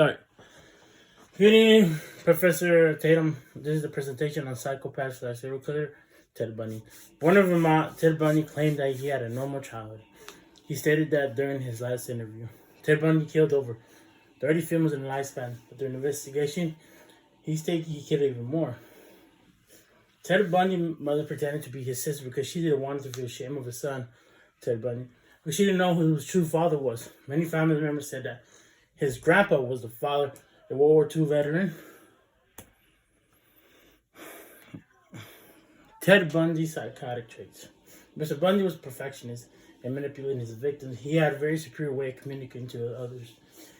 Start. Good evening, Professor Tatum. This is a presentation on psychopath slash serial killer Ted Bundy. Born in Vermont, Ted Bundy claimed that he had a normal childhood. He stated that during his last interview. Ted Bundy killed over 30 females in the lifespan, but during the investigation, he stated he killed even more. Ted Bundy's mother pretended to be his sister because she didn't want to feel shame of his son, Ted Bundy, but she didn't know who his true father was. Many family members said that his grandpa was the father, a World War II veteran. Ted Bundy's psychotic traits. Mr. Bundy was a perfectionist and manipulating his victims. He had a very superior way of communicating to others.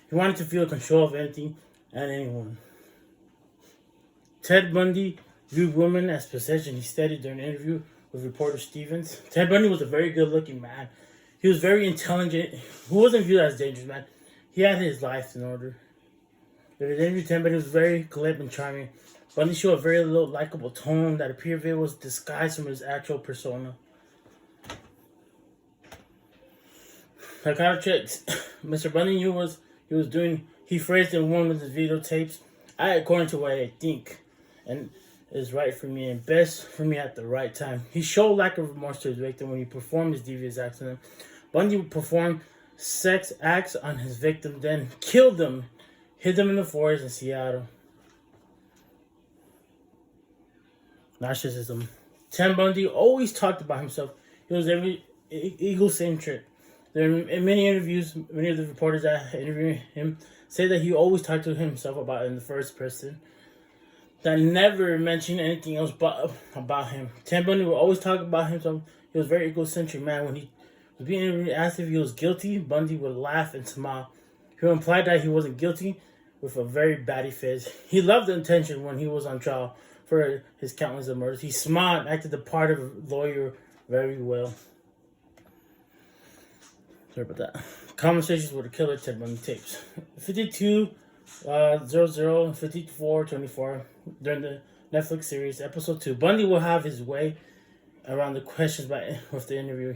He wanted to feel control of anything and anyone. Ted Bundy viewed women as possession. He stated during an interview with reporter Stevens. Ted Bundy was a very good-looking man. He was very intelligent. He wasn't viewed as a dangerous man. He had his life in order. During the interview, Ted Bundy was very glib and charming. Bundy showed a very low, likable tone that appeared it was disguised from his actual persona. Psychotic traits. Mr. Bundy knew what he was doing. He phrased in one of his videotapes, "I according to what I think, and is right for me and best for me at the right time." He showed lack of remorse to his victim when he performed his devious acts on them. Bundy would perform sex acts on his victim, then killed them, hid them in the forest in Seattle. Narcissism. Ted Bundy always talked about himself. He was very egocentric. In many interviews, many of the reporters that interviewed him say that he always talked to himself about it in the first person. That never mentioned anything else but about him. Ted Bundy would always talk about himself. He was a very egocentric man. When he was being asked if he was guilty, Bundy would laugh and smile. He would imply that he wasn't guilty with a very batty face. He loved the attention when he was on trial for his countless of murders. He smiled and acted the part of a lawyer very well. Sorry about that. Conversations with the Killer, Ted Bundy tapes. 52:00 and 54:24 during the Netflix series, episode 2. Bundy will have his way around the questions with the interview.